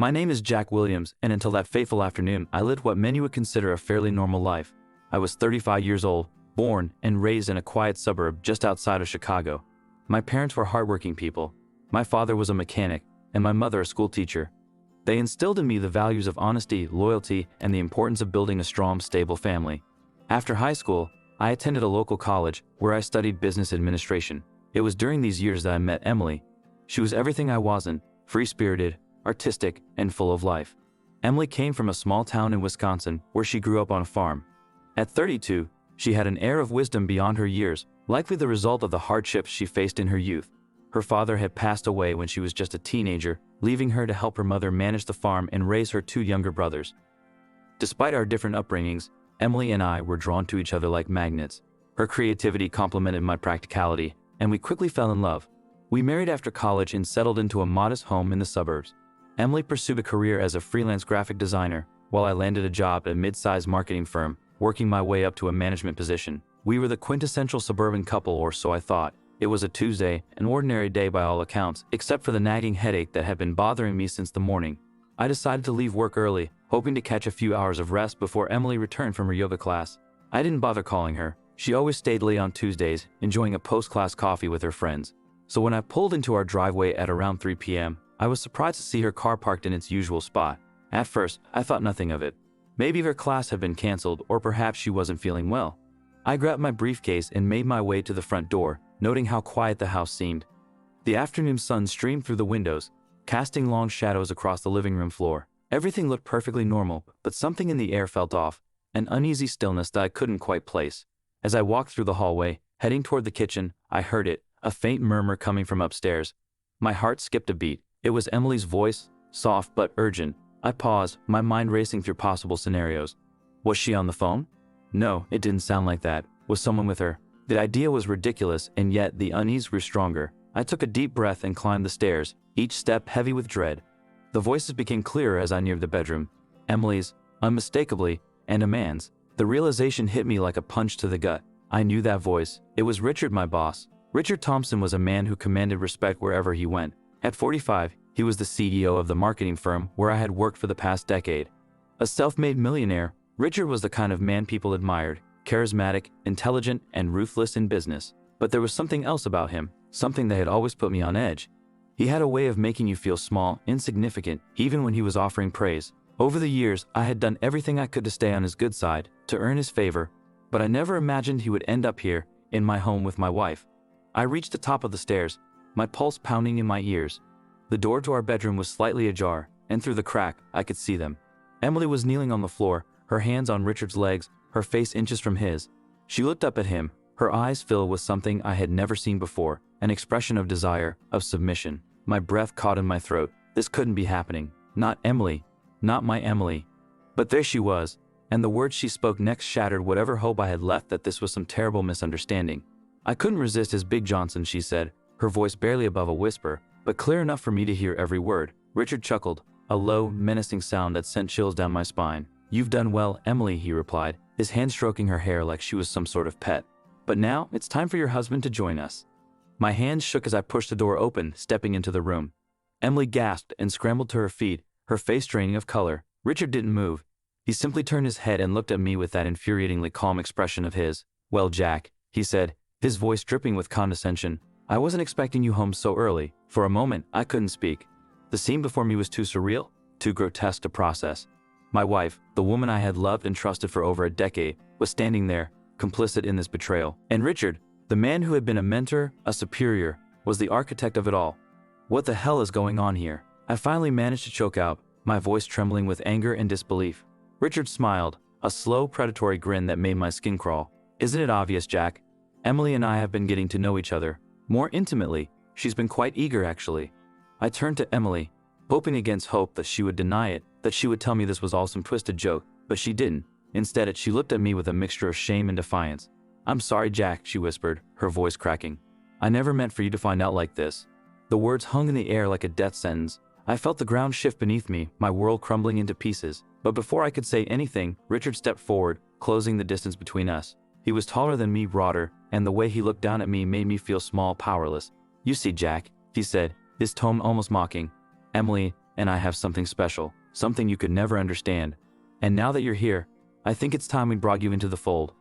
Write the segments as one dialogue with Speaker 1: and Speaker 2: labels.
Speaker 1: My name is Jack Williams, and until that fateful afternoon, I lived what many would consider a fairly normal life. I was 35 years old, born and raised in a quiet suburb just outside of Chicago. My parents were hardworking people. My father was a mechanic, and my mother a schoolteacher. They instilled in me the values of honesty, loyalty, and the importance of building a strong, stable family. After high school, I attended a local college where I studied business administration. It was during these years that I met Emily. She was everything I wasn't: free-spirited, artistic, and full of life. Emily came from a small town in Wisconsin where she grew up on a farm. At 32, she had an air of wisdom beyond her years, likely the result of the hardships she faced in her youth. Her father had passed away when she was just a teenager, leaving her to help her mother manage the farm and raise her two younger brothers. Despite our different upbringings, Emily and I were drawn to each other like magnets. Her creativity complemented my practicality, and we quickly fell in love. We married after college and settled into a modest home in the suburbs. Emily pursued a career as a freelance graphic designer, while I landed a job at a mid-sized marketing firm, working my way up to a management position. We were the quintessential suburban couple, or so I thought. It was a Tuesday, an ordinary day by all accounts, except for the nagging headache that had been bothering me since the morning. I decided to leave work early, hoping to catch a few hours of rest before Emily returned from her yoga class. I didn't bother calling her. She always stayed late on Tuesdays, enjoying a post-class coffee with her friends. So when I pulled into our driveway at around 3 p.m., I was surprised to see her car parked in its usual spot. At first, I thought nothing of it. Maybe her class had been canceled, or perhaps she wasn't feeling well. I grabbed my briefcase and made my way to the front door, noting how quiet the house seemed. The afternoon sun streamed through the windows, casting long shadows across the living room floor. Everything looked perfectly normal, but something in the air felt off, an uneasy stillness that I couldn't quite place. As I walked through the hallway, heading toward the kitchen, I heard it, a faint murmur coming from upstairs. My heart skipped a beat. It was Emily's voice, soft but urgent. I paused, my mind racing through possible scenarios. Was she on the phone? No, it didn't sound like that. Was someone with her? The idea was ridiculous, and yet the unease grew stronger. I took a deep breath and climbed the stairs, each step heavy with dread. The voices became clearer as I neared the bedroom. Emily's, unmistakably, and a man's. The realization hit me like a punch to the gut. I knew that voice. It was Richard, my boss. Richard Thompson was a man who commanded respect wherever he went. At 45, he was the CEO of the marketing firm where I had worked for the past decade. A self-made millionaire, Richard was the kind of man people admired, charismatic, intelligent, and ruthless in business. But there was something else about him, something that had always put me on edge. He had a way of making you feel small, insignificant, even when he was offering praise. Over the years, I had done everything I could to stay on his good side, to earn his favor, but I never imagined he would end up here, in my home with my wife. I reached the top of the stairs, my pulse pounding in my ears. The door to our bedroom was slightly ajar, and through the crack, I could see them. Emily was kneeling on the floor, her hands on Richard's legs, her face inches from his. She looked up at him, her eyes filled with something I had never seen before, an expression of desire, of submission. My breath caught in my throat. This couldn't be happening. Not Emily. Not my Emily. But there she was, and the words she spoke next shattered whatever hope I had left that this was some terrible misunderstanding. I couldn't resist his Big Johnson, she said, her voice barely above a whisper, but clear enough for me to hear every word. Richard chuckled, a low, menacing sound that sent chills down my spine. You've done well, Emily, he replied, his hand stroking her hair like she was some sort of pet. But now, it's time for your husband to join us. My hands shook as I pushed the door open, stepping into the room. Emily gasped and scrambled to her feet, her face draining of color. Richard didn't move. He simply turned his head and looked at me with that infuriatingly calm expression of his. Well, Jack, he said, his voice dripping with condescension, I wasn't expecting you home so early. For a moment, I couldn't speak. The scene before me was too surreal, too grotesque to process. My wife, the woman I had loved and trusted for over a decade, was standing there, complicit in this betrayal. And Richard, the man who had been a mentor, a superior, was the architect of it all. What the hell is going on here? I finally managed to choke out, my voice trembling with anger and disbelief. Richard smiled, a slow, predatory grin that made my skin crawl. Isn't it obvious, Jack? Emily and I have been getting to know each other more intimately. She's been quite eager, actually. I turned to Emily, hoping against hope that she would deny it, that she would tell me this was all some twisted joke, but she didn't. Instead, she looked at me with a mixture of shame and defiance. I'm sorry, Jack, she whispered, her voice cracking. I never meant for you to find out like this. The words hung in the air like a death sentence. I felt the ground shift beneath me, my world crumbling into pieces. But before I could say anything, Richard stepped forward, closing the distance between us. He was taller than me, broader, and the way he looked down at me made me feel small, powerless. You see, Jack, he said, his tone almost mocking. Emily, and I have something special, something you could never understand. And now that you're here, I think it's time we brought you into the fold."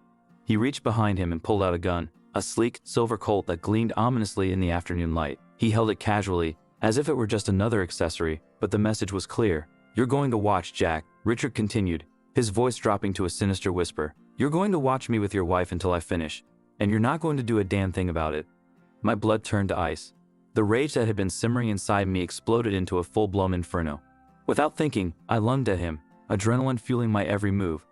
Speaker 1: He reached behind him and pulled out a gun, a sleek, silver Colt that gleamed ominously in the afternoon light. He held it casually, as if it were just another accessory, but the message was clear. "You're going to watch, Jack," Richard continued, his voice dropping to a sinister whisper. "You're going to watch me with your wife until I finish, and you're not going to do a damn thing about it." My blood turned to ice. The rage that had been simmering inside me exploded into a full-blown inferno. Without thinking, I lunged at him, adrenaline fueling my every move.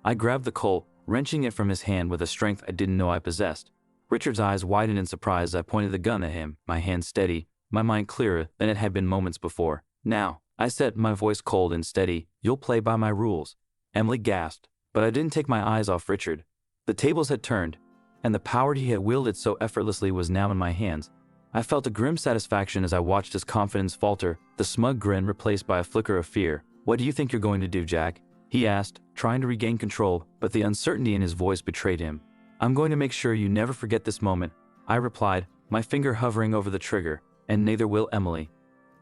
Speaker 1: I grabbed the Colt, wrenching it from his hand with a strength I didn't know I possessed. Richard's eyes widened in surprise as I pointed the gun at him, my hand steady, my mind clearer than it had been moments before. "Now," I said, my voice cold and steady, "you'll play by my rules." Emily gasped, but I didn't take my eyes off Richard. The tables had turned, and the power he had wielded so effortlessly was now in my hands. I felt a grim satisfaction as I watched his confidence falter, the smug grin replaced by a flicker of fear. "What do you think you're going to do, Jack?" he asked, trying to regain control, but the uncertainty in his voice betrayed him. "I'm going to make sure you never forget this moment," I replied, my finger hovering over the trigger, "and neither will Emily."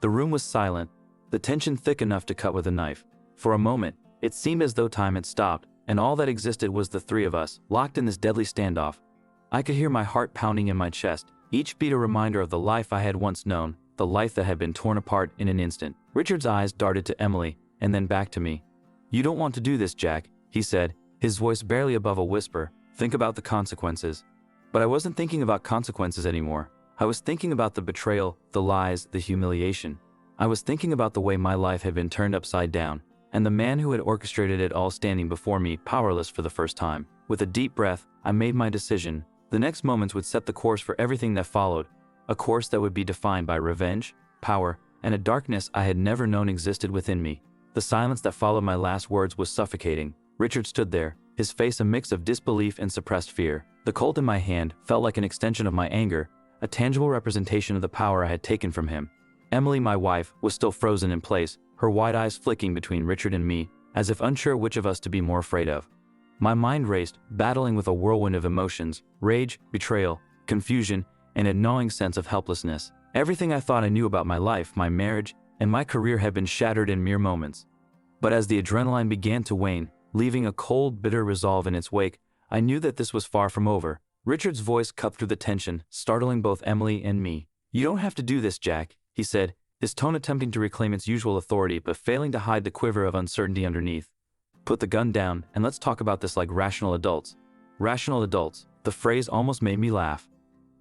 Speaker 1: The room was silent, the tension thick enough to cut with a knife. For a moment, it seemed as though time had stopped, and all that existed was the three of us, locked in this deadly standoff. I could hear my heart pounding in my chest, each beat a reminder of the life I had once known, the life that had been torn apart in an instant. Richard's eyes darted to Emily, and then back to me. "You don't want to do this, Jack," he said, his voice barely above a whisper. "Think about the consequences." But I wasn't thinking about consequences anymore. I was thinking about the betrayal, the lies, the humiliation. I was thinking about the way my life had been turned upside down, and the man who had orchestrated it all standing before me, powerless for the first time. With a deep breath, I made my decision. The next moments would set the course for everything that followed, a course that would be defined by revenge, power, and a darkness I had never known existed within me. The silence that followed my last words was suffocating. Richard stood there, his face a mix of disbelief and suppressed fear. The Colt in my hand felt like an extension of my anger, a tangible representation of the power I had taken from him. Emily, my wife, was still frozen in place, her wide eyes flicking between Richard and me, as if unsure which of us to be more afraid of. My mind raced, battling with a whirlwind of emotions, rage, betrayal, confusion, and a gnawing sense of helplessness. Everything I thought I knew about my life, my marriage, and my career had been shattered in mere moments. But as the adrenaline began to wane, leaving a cold, bitter resolve in its wake, I knew that this was far from over. Richard's voice cut through the tension, startling both Emily and me. "You don't have to do this, Jack," he said, his tone attempting to reclaim its usual authority but failing to hide the quiver of uncertainty underneath. "Put the gun down, and let's talk about this like rational adults." Rational adults. The phrase almost made me laugh.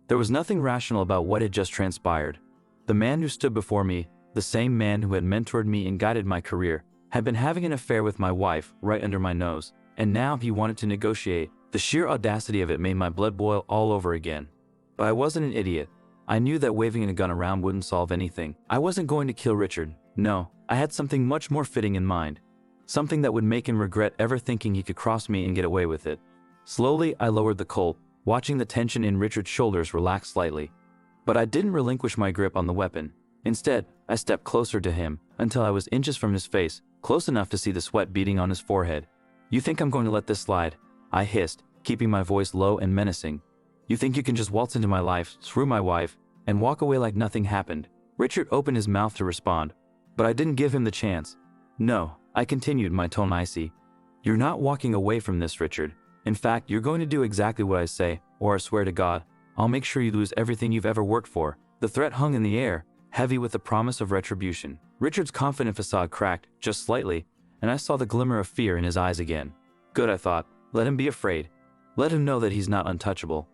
Speaker 1: There was nothing rational about what had just transpired. The man who stood before me, the same man who had mentored me and guided my career, had been having an affair with my wife right under my nose, and now he wanted to negotiate. The sheer audacity of it made my blood boil all over again. But I wasn't an idiot. I knew that waving a gun around wouldn't solve anything. I wasn't going to kill Richard. No, I had something much more fitting in mind. Something that would make him regret ever thinking he could cross me and get away with it. Slowly, I lowered the Colt, watching the tension in Richard's shoulders relax slightly. But I didn't relinquish my grip on the weapon. Instead, I stepped closer to him until I was inches from his face, close enough to see the sweat beading on his forehead. "You think I'm going to let this slide?" I hissed, keeping my voice low and menacing. "You think you can just waltz into my life, screw my wife, and walk away like nothing happened?" Richard opened his mouth to respond, but I didn't give him the chance. "No," I continued, my tone icy. "You're not walking away from this, Richard. In fact, you're going to do exactly what I say, or I swear to God, I'll make sure you lose everything you've ever worked for." The threat hung in the air, heavy with the promise of retribution. Richard's confident facade cracked, just slightly, and I saw the glimmer of fear in his eyes again. Good, I thought. Let him be afraid. Let him know that he's not untouchable.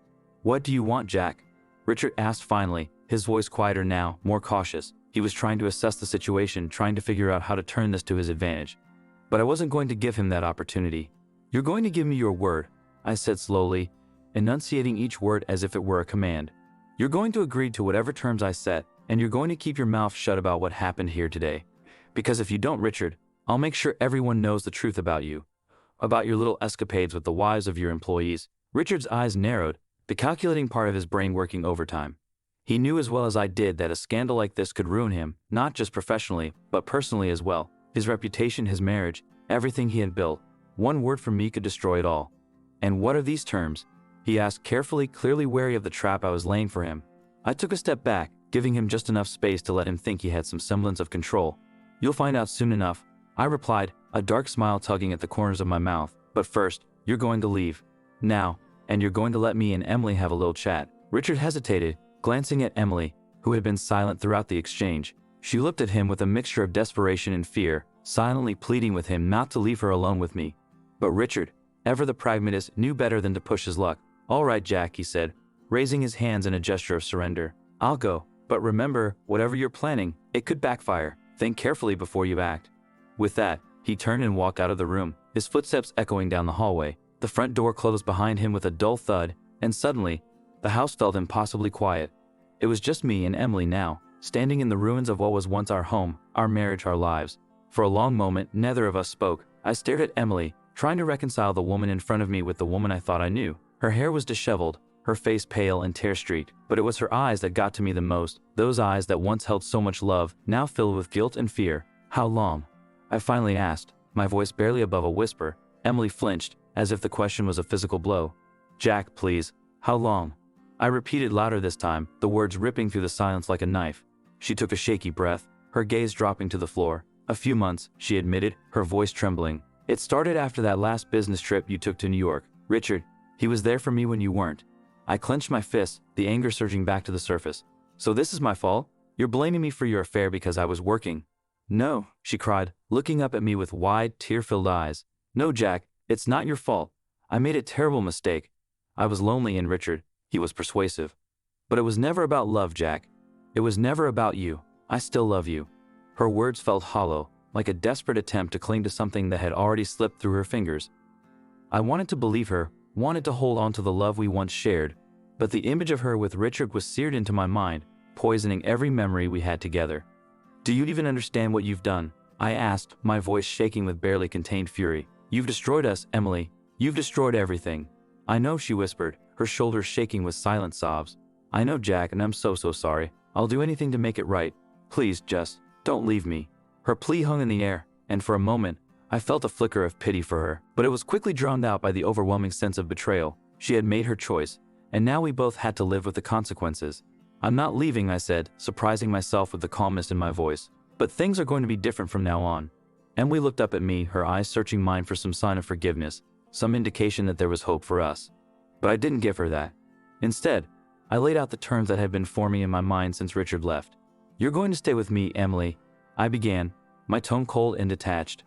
Speaker 1: "What do you want, Jack?" Richard asked finally, his voice quieter now, more cautious. He was trying to assess the situation, trying to figure out how to turn this to his advantage. But I wasn't going to give him that opportunity. "You're going to give me your word," I said slowly, enunciating each word as if it were a command. "You're going to agree to whatever terms I set, and you're going to keep your mouth shut about what happened here today. Because if you don't, Richard, I'll make sure everyone knows the truth about you. About your little escapades with the wives of your employees." Richard's eyes narrowed, the calculating part of his brain working overtime. He knew as well as I did that a scandal like this could ruin him, not just professionally, but personally as well. His reputation, his marriage, everything he had built. One word from me could destroy it all. "And what are these terms?" he asked carefully, clearly wary of the trap I was laying for him. I took a step back, giving him just enough space to let him think he had some semblance of control. You'll find out soon enough, I replied, a dark smile tugging at the corners of my mouth. But first, you're going to leave. Now, and you're going to let me and Emily have a little chat. Richard hesitated, glancing at Emily, who had been silent throughout the exchange. She looked at him with a mixture of desperation and fear, silently pleading with him not to leave her alone with me. But Richard, ever the pragmatist, knew better than to push his luck. All right, Jack, he said, raising his hands in a gesture of surrender. I'll go, but remember, whatever you're planning, it could backfire. Think carefully before you act. With that, he turned and walked out of the room, his footsteps echoing down the hallway. The front door closed behind him with a dull thud, and suddenly, the house felt impossibly quiet. It was just me and Emily now, standing in the ruins of what was once our home, our marriage, our lives. For a long moment, neither of us spoke. I stared at Emily, trying to reconcile the woman in front of me with the woman I thought I knew. Her hair was disheveled, her face pale and tear-streaked, but it was her eyes that got to me the most, those eyes that once held so much love, now filled with guilt and fear. How long? I finally asked, my voice barely above a whisper. Emily flinched, as if the question was a physical blow. Jack, please. How long? I repeated louder this time, the words ripping through the silence like a knife. She took a shaky breath, her gaze dropping to the floor. A few months, she admitted, her voice trembling. It started after that last business trip you took to New York. Richard, he was there for me when you weren't. I clenched my fists, the anger surging back to the surface. So this is my fault? You're blaming me for your affair because I was working? No, she cried, looking up at me with wide, tear-filled eyes. No, Jack, it's not your fault. I made a terrible mistake. I was lonely and Richard, he was persuasive. But it was never about love, Jack. It was never about you. I still love you. Her words felt hollow, like a desperate attempt to cling to something that had already slipped through her fingers. I wanted to believe her, wanted to hold on to the love we once shared, but the image of her with Richard was seared into my mind, poisoning every memory we had together. Do you even understand what you've done? I asked, my voice shaking with barely contained fury. You've destroyed us, Emily. You've destroyed everything. I know, she whispered, her shoulders shaking with silent sobs. I know, Jack, and I'm so sorry. I'll do anything to make it right. Please, just don't leave me. Her plea hung in the air, and for a moment, I felt a flicker of pity for her, but it was quickly drowned out by the overwhelming sense of betrayal. She had made her choice, and now we both had to live with the consequences. I'm not leaving, I said, surprising myself with the calmness in my voice. But things are going to be different from now on. Emily looked up at me, her eyes searching mine for some sign of forgiveness, some indication that there was hope for us. But I didn't give her that. Instead, I laid out the terms that had been forming in my mind since Richard left. You're going to stay with me, Emily, I began, my tone cold and detached.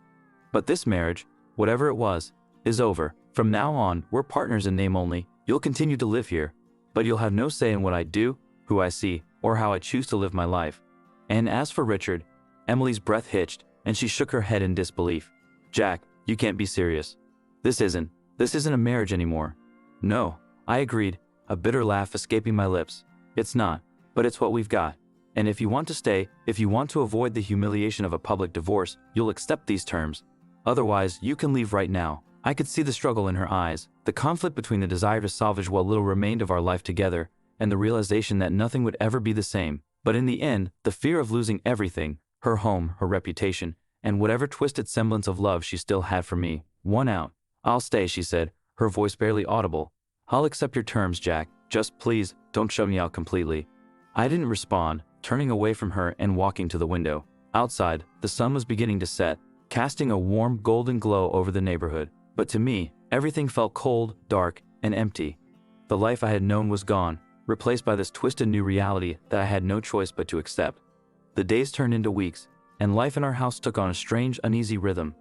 Speaker 1: But this marriage, whatever it was, is over. From now on, we're partners in name only. You'll continue to live here, but you'll have no say in what I do, who I see, or how I choose to live my life. And as for Richard, Emily's breath hitched, and she shook her head in disbelief. Jack, you can't be serious. This isn't a marriage anymore. No, I agreed, a bitter laugh escaping my lips. It's not, but it's what we've got. And if you want to stay, if you want to avoid the humiliation of a public divorce, you'll accept these terms. Otherwise, you can leave right now. I could see the struggle in her eyes, the conflict between the desire to salvage what little remained of our life together, and the realization that nothing would ever be the same. But in the end, the fear of losing everything, her home, her reputation, and whatever twisted semblance of love she still had for me, won out. I'll stay, she said, her voice barely audible. I'll accept your terms, Jack. Just please, don't shut me out completely. I didn't respond, turning away from her and walking to the window. Outside, the sun was beginning to set, casting a warm golden glow over the neighborhood. But to me, everything felt cold, dark, and empty. The life I had known was gone, replaced by this twisted new reality that I had no choice but to accept. The days turned into weeks, and life in our house took on a strange, uneasy rhythm.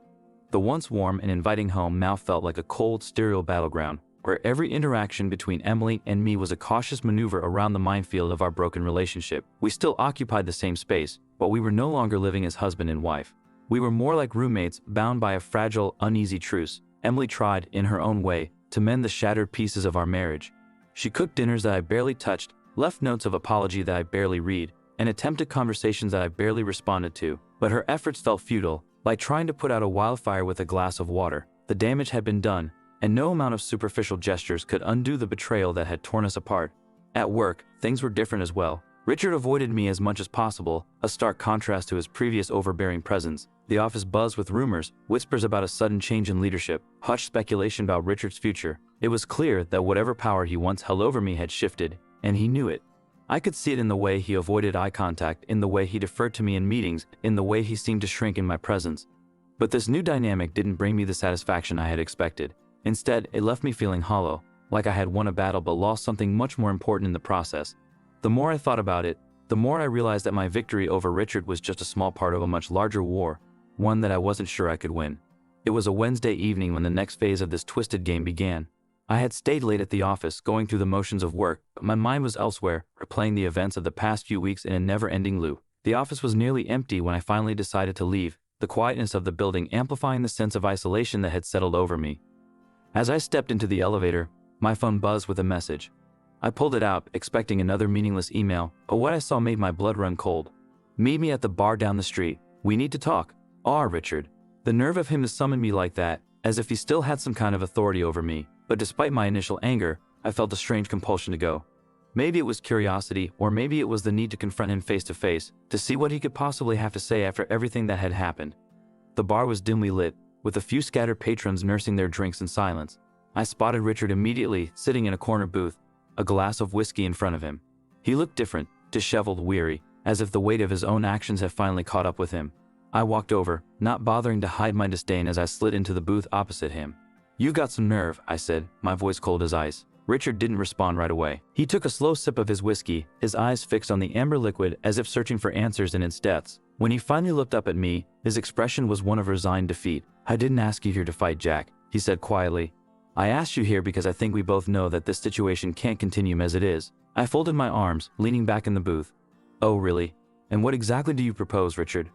Speaker 1: The once warm and inviting home now felt like a cold, sterile battleground, where every interaction between Emily and me was a cautious maneuver around the minefield of our broken relationship. We still occupied the same space, but we were no longer living as husband and wife. We were more like roommates, bound by a fragile, uneasy truce. Emily tried, in her own way, to mend the shattered pieces of our marriage. She cooked dinners that I barely touched, left notes of apology that I barely read, and attempted conversations that I barely responded to. But her efforts felt futile, like trying to put out a wildfire with a glass of water. The damage had been done, and no amount of superficial gestures could undo the betrayal that had torn us apart. At work, things were different as well. Richard avoided me as much as possible, a stark contrast to his previous overbearing presence. The office buzzed with rumors, whispers about a sudden change in leadership, hushed speculation about Richard's future. It was clear that whatever power he once held over me had shifted, and he knew it. I could see it in the way he avoided eye contact, in the way he deferred to me in meetings, in the way he seemed to shrink in my presence. But this new dynamic didn't bring me the satisfaction I had expected. Instead, it left me feeling hollow, like I had won a battle but lost something much more important in the process. The more I thought about it, the more I realized that my victory over Richard was just a small part of a much larger war, one that I wasn't sure I could win. It was a Wednesday evening when the next phase of this twisted game began. I had stayed late at the office, going through the motions of work, but my mind was elsewhere, replaying the events of the past few weeks in a never-ending loop. The office was nearly empty when I finally decided to leave, the quietness of the building amplifying the sense of isolation that had settled over me. As I stepped into the elevator, my phone buzzed with a message. I pulled it out, expecting another meaningless email, but what I saw made my blood run cold. "Meet me at the bar down the street. We need to talk." "Ah, Richard." The nerve of him to summon me like that, as if he still had some kind of authority over me. But despite my initial anger, I felt a strange compulsion to go. Maybe it was curiosity, or maybe it was the need to confront him face to face, to see what he could possibly have to say after everything that had happened. The bar was dimly lit, with a few scattered patrons nursing their drinks in silence. I spotted Richard immediately, sitting in a corner booth, a glass of whiskey in front of him. He looked different, disheveled, weary, as if the weight of his own actions had finally caught up with him. I walked over, not bothering to hide my disdain as I slid into the booth opposite him. "You got some nerve," I said, my voice cold as ice. Richard didn't respond right away. He took a slow sip of his whiskey, his eyes fixed on the amber liquid as if searching for answers in its depths. When he finally looked up at me, his expression was one of resigned defeat. "I didn't ask you here to fight, Jack," he said quietly. "I asked you here because I think we both know that this situation can't continue as it is." I folded my arms, leaning back in the booth. "Oh, really? And what exactly do you propose, Richard?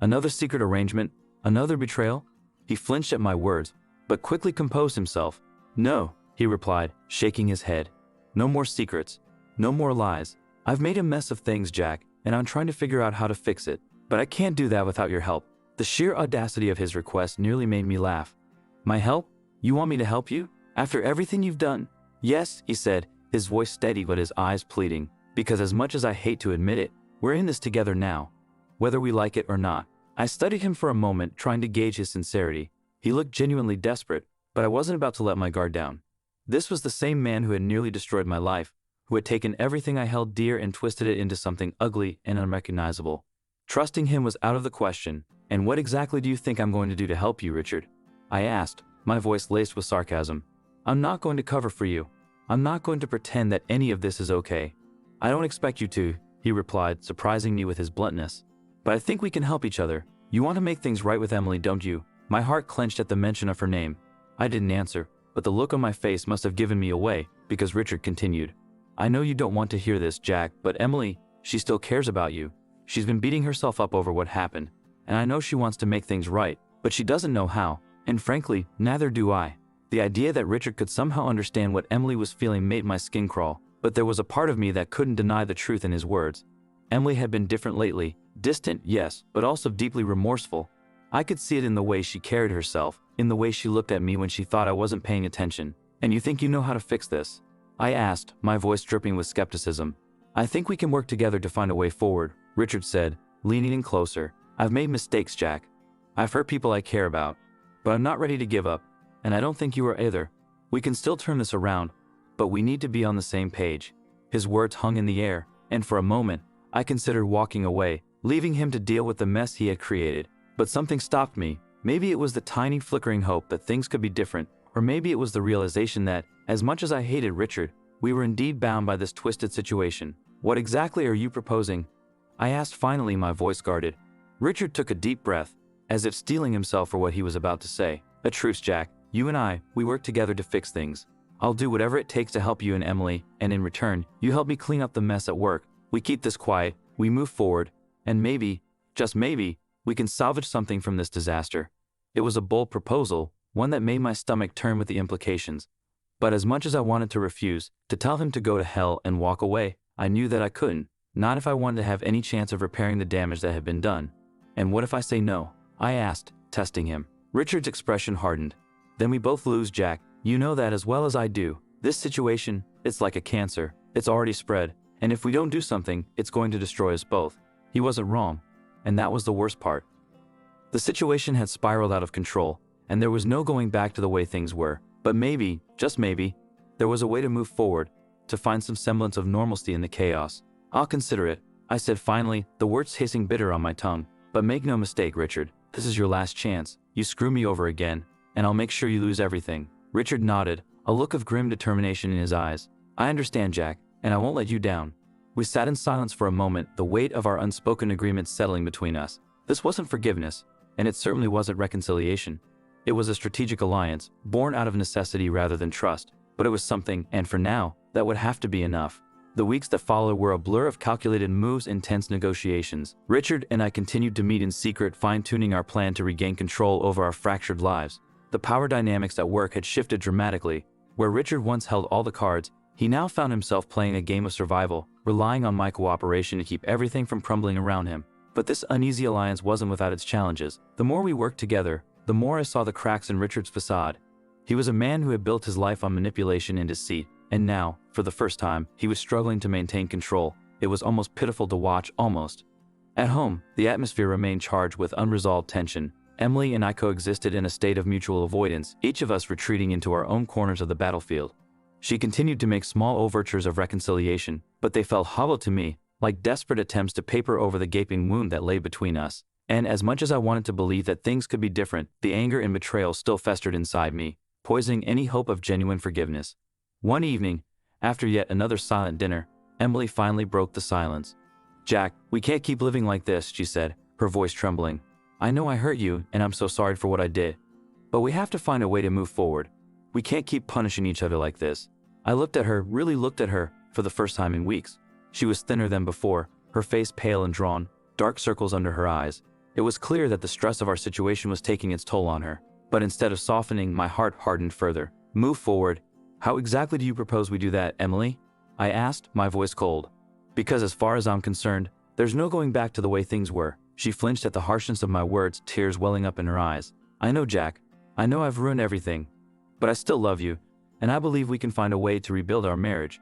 Speaker 1: Another secret arrangement? Another betrayal?" He flinched at my words, but quickly composed himself. "No," he replied, shaking his head. "No more secrets. No more lies. I've made a mess of things, Jack, and I'm trying to figure out how to fix it. But I can't do that without your help." The sheer audacity of his request nearly made me laugh. "My help? You want me to help you? After everything you've done?" "Yes," he said, his voice steady but his eyes pleading. "Because as much as I hate to admit it, we're in this together now, whether we like it or not." I studied him for a moment, trying to gauge his sincerity. He looked genuinely desperate, but I wasn't about to let my guard down. This was the same man who had nearly destroyed my life, who had taken everything I held dear and twisted it into something ugly and unrecognizable. Trusting him was out of the question. "And what exactly do you think I'm going to do to help you, Richard?" I asked, my voice laced with sarcasm. "I'm not going to cover for you. I'm not going to pretend that any of this is okay." "I don't expect you to," he replied, surprising me with his bluntness. "But I think we can help each other. You want to make things right with Emily, don't you?" My heart clenched at the mention of her name. I didn't answer, but the look on my face must have given me away, because Richard continued. "I know you don't want to hear this, Jack, but Emily, she still cares about you. She's been beating herself up over what happened, and I know she wants to make things right, but she doesn't know how, and frankly, neither do I." The idea that Richard could somehow understand what Emily was feeling made my skin crawl, but there was a part of me that couldn't deny the truth in his words. Emily had been different lately, distant, yes, but also deeply remorseful. I could see it in the way she carried herself, in the way she looked at me when she thought I wasn't paying attention. "And you think you know how to fix this?" I asked, my voice dripping with skepticism. "I think we can work together to find a way forward," Richard said, leaning in closer. "I've made mistakes, Jack. I've hurt people I care about, but I'm not ready to give up, and I don't think you are either. We can still turn this around, but we need to be on the same page." His words hung in the air, and for a moment, I considered walking away, leaving him to deal with the mess he had created. But something stopped me. Maybe it was the tiny flickering hope that things could be different, or maybe it was the realization that, as much as I hated Richard, we were indeed bound by this twisted situation. "What exactly are you proposing?" I asked finally, my voice guarded. Richard took a deep breath, as if steeling himself for what he was about to say. "A truce, Jack. You and I, we work together to fix things. I'll do whatever it takes to help you and Emily, and in return, you help me clean up the mess at work. We keep this quiet, we move forward, and maybe, just maybe, we can salvage something from this disaster." It was a bold proposal, one that made my stomach turn with the implications. But as much as I wanted to refuse, to tell him to go to hell and walk away, I knew that I couldn't, not if I wanted to have any chance of repairing the damage that had been done. "And what if I say no?" I asked, testing him. Richard's expression hardened. "Then we both lose, Jack. You know that as well as I do. This situation, it's like a cancer. It's already spread, and if we don't do something, it's going to destroy us both." He wasn't wrong, and that was the worst part. The situation had spiraled out of control, and there was no going back to the way things were. But maybe, just maybe, there was a way to move forward, to find some semblance of normalcy in the chaos. I'll consider it, I said finally, the words tasting bitter on my tongue. But make no mistake, Richard, this is your last chance. You screw me over again, and I'll make sure you lose everything. Richard nodded, a look of grim determination in his eyes. I understand, Jack, and I won't let you down. We sat in silence for a moment, the weight of our unspoken agreement settling between us. This wasn't forgiveness, and it certainly wasn't reconciliation. It was a strategic alliance, born out of necessity rather than trust. But it was something, and for now, that would have to be enough. The weeks that followed were a blur of calculated moves and tense negotiations. Richard and I continued to meet in secret, fine-tuning our plan to regain control over our fractured lives. The power dynamics at work had shifted dramatically. Where Richard once held all the cards, he now found himself playing a game of survival, relying on my cooperation to keep everything from crumbling around him. But this uneasy alliance wasn't without its challenges. The more we worked together, the more I saw the cracks in Richard's facade. He was a man who had built his life on manipulation and deceit, and now, for the first time, he was struggling to maintain control. It was almost pitiful to watch, almost. At home, the atmosphere remained charged with unresolved tension. Emily and I coexisted in a state of mutual avoidance, each of us retreating into our own corners of the battlefield. She continued to make small overtures of reconciliation, but they felt hollow to me, like desperate attempts to paper over the gaping wound that lay between us. And as much as I wanted to believe that things could be different, the anger and betrayal still festered inside me, poisoning any hope of genuine forgiveness. One evening, after yet another silent dinner, Emily finally broke the silence. Jack, we can't keep living like this, she said, her voice trembling. I know I hurt you, and I'm so sorry for what I did. But we have to find a way to move forward. We can't keep punishing each other like this. I looked at her, really looked at her, for the first time in weeks. She was thinner than before, her face pale and drawn, dark circles under her eyes. It was clear that the stress of our situation was taking its toll on her. But instead of softening, my heart hardened further. Move forward. How exactly do you propose we do that, Emily? I asked, my voice cold. Because as far as I'm concerned, there's no going back to the way things were. She flinched at the harshness of my words, tears welling up in her eyes. I know, Jack. I know I've ruined everything. But I still love you, and I believe we can find a way to rebuild our marriage.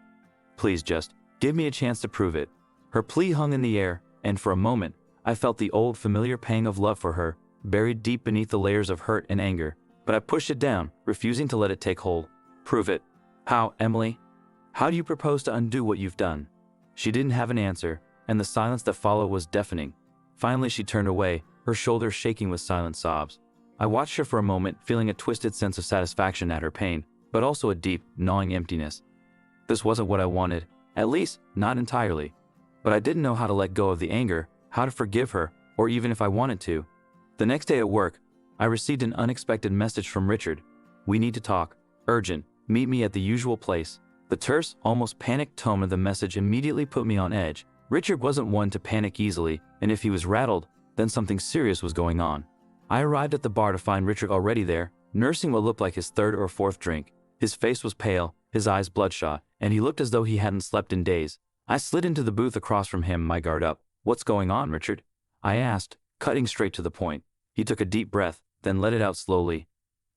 Speaker 1: Please just give me a chance to prove it. Her plea hung in the air, and for a moment, I felt the old familiar pang of love for her, buried deep beneath the layers of hurt and anger. But I pushed it down, refusing to let it take hold. Prove it. How, Emily? How do you propose to undo what you've done? She didn't have an answer, and the silence that followed was deafening. Finally, she turned away, her shoulders shaking with silent sobs. I watched her for a moment, feeling a twisted sense of satisfaction at her pain, but also a deep, gnawing emptiness. This wasn't what I wanted, at least, not entirely. But I didn't know how to let go of the anger, how to forgive her, or even if I wanted to. The next day at work, I received an unexpected message from Richard. We need to talk. Urgent. Meet me at the usual place. The terse, almost panicked tone of the message immediately put me on edge. Richard wasn't one to panic easily, and if he was rattled, then something serious was going on. I arrived at the bar to find Richard already there, nursing what looked like his third or fourth drink. His face was pale, his eyes bloodshot, and he looked as though he hadn't slept in days. I slid into the booth across from him, my guard up. What's going on, Richard? I asked, cutting straight to the point. He took a deep breath, then let it out slowly.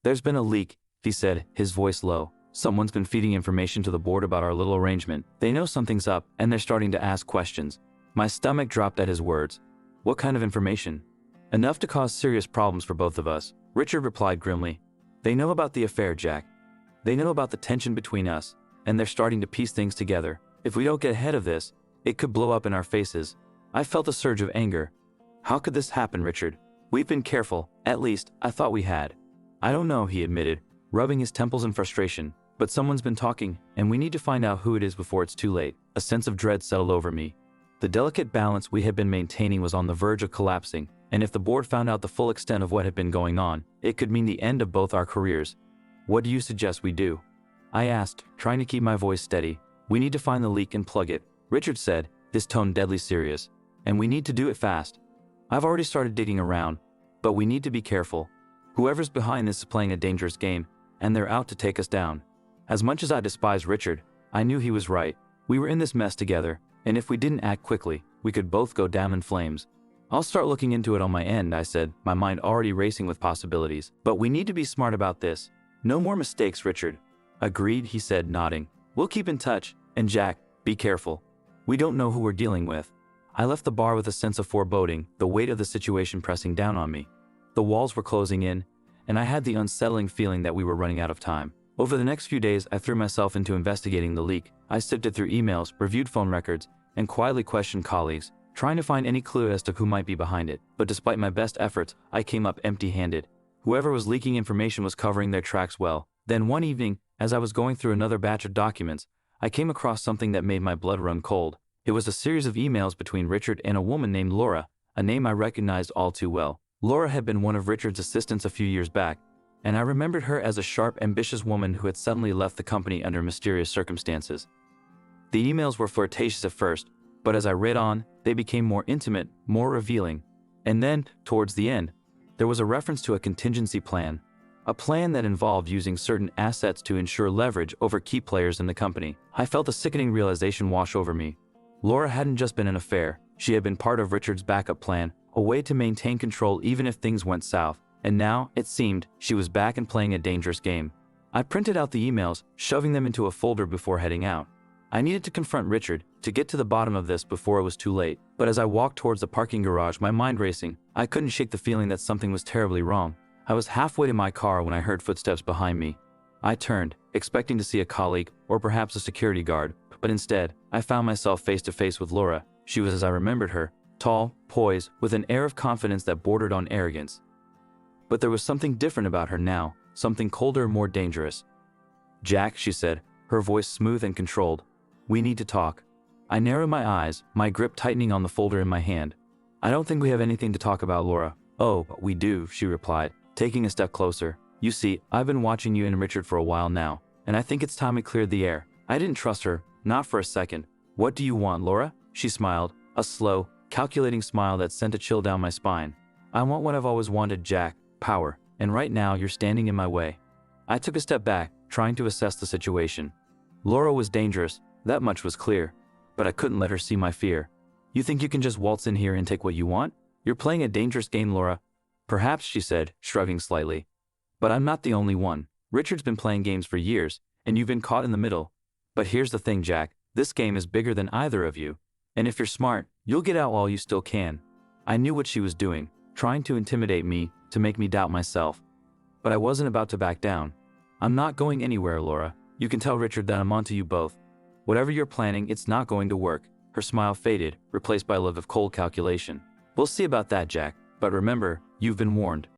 Speaker 1: There's been a leak, he said, his voice low. Someone's been feeding information to the board about our little arrangement. They know something's up, and they're starting to ask questions. My stomach dropped at his words. What kind of information? Enough to cause serious problems for both of us, Richard replied grimly. They know about the affair, Jack. They know about the tension between us, and they're starting to piece things together. If we don't get ahead of this, it could blow up in our faces. I felt a surge of anger. How could this happen, Richard? We've been careful, at least, I thought we had. I don't know, he admitted, rubbing his temples in frustration. But someone's been talking, and we need to find out who it is before it's too late. A sense of dread settled over me. The delicate balance we had been maintaining was on the verge of collapsing, and if the board found out the full extent of what had been going on, it could mean the end of both our careers. What do you suggest we do? I asked, trying to keep my voice steady. We need to find the leak and plug it, Richard said, his tone deadly serious. And we need to do it fast. I've already started digging around, but we need to be careful. Whoever's behind this is playing a dangerous game, and they're out to take us down. As much as I despised Richard, I knew he was right. We were in this mess together, and if we didn't act quickly, we could both go down in flames. I'll start looking into it on my end, I said, my mind already racing with possibilities. But we need to be smart about this. No more mistakes, Richard. Agreed, he said, nodding. We'll keep in touch, and Jack, be careful. We don't know who we're dealing with. I left the bar with a sense of foreboding, the weight of the situation pressing down on me. The walls were closing in, and I had the unsettling feeling that we were running out of time. Over the next few days, I threw myself into investigating the leak. I sifted through emails, reviewed phone records, and quietly questioned colleagues, trying to find any clue as to who might be behind it. But despite my best efforts, I came up empty-handed. Whoever was leaking information was covering their tracks well. Then one evening, as I was going through another batch of documents, I came across something that made my blood run cold. It was a series of emails between Richard and a woman named Laura, a name I recognized all too well. Laura had been one of Richard's assistants a few years back, and I remembered her as a sharp, ambitious woman who had suddenly left the company under mysterious circumstances. The emails were flirtatious at first, but as I read on, they became more intimate, more revealing. And then, towards the end, there was a reference to a contingency plan, a plan that involved using certain assets to ensure leverage over key players in the company. I felt a sickening realization wash over me. Laura hadn't just been an affair, she had been part of Richard's backup plan, a way to maintain control even if things went south. And now, it seemed, she was back and playing a dangerous game. I printed out the emails, shoving them into a folder before heading out. I needed to confront Richard, to get to the bottom of this before it was too late. But as I walked towards the parking garage, my mind racing, I couldn't shake the feeling that something was terribly wrong. I was halfway to my car when I heard footsteps behind me. I turned, expecting to see a colleague, or perhaps a security guard, but instead, I found myself face to face with Laura. She was as I remembered her, tall, poised, with an air of confidence that bordered on arrogance. But there was something different about her now, something colder, more dangerous. "Jack," she said, her voice smooth and controlled. "We need to talk." I narrowed my eyes, my grip tightening on the folder in my hand. "I don't think we have anything to talk about, Laura." "Oh, but we do," she replied, taking a step closer. "You see, I've been watching you and Richard for a while now, and I think it's time we cleared the air." I didn't trust her, not for a second. "What do you want, Laura?" She smiled, a slow, calculating smile that sent a chill down my spine. "I want what I've always wanted, Jack. Power. And right now, you're standing in my way." I took a step back, trying to assess the situation. Laura was dangerous, that much was clear, but I couldn't let her see my fear. "You think you can just waltz in here and take what you want? You're playing a dangerous game, Laura." "Perhaps," she said, shrugging slightly. "But I'm not the only one. Richard's been playing games for years, and you've been caught in the middle. But here's the thing, Jack, this game is bigger than either of you. And if you're smart, you'll get out while you still can." I knew what she was doing, trying to intimidate me, to make me doubt myself. But I wasn't about to back down. "I'm not going anywhere, Laura. You can tell Richard that I'm onto you both. Whatever you're planning, it's not going to work." Her smile faded, replaced by a look of cold calculation. "We'll see about that, Jack. But remember, you've been warned."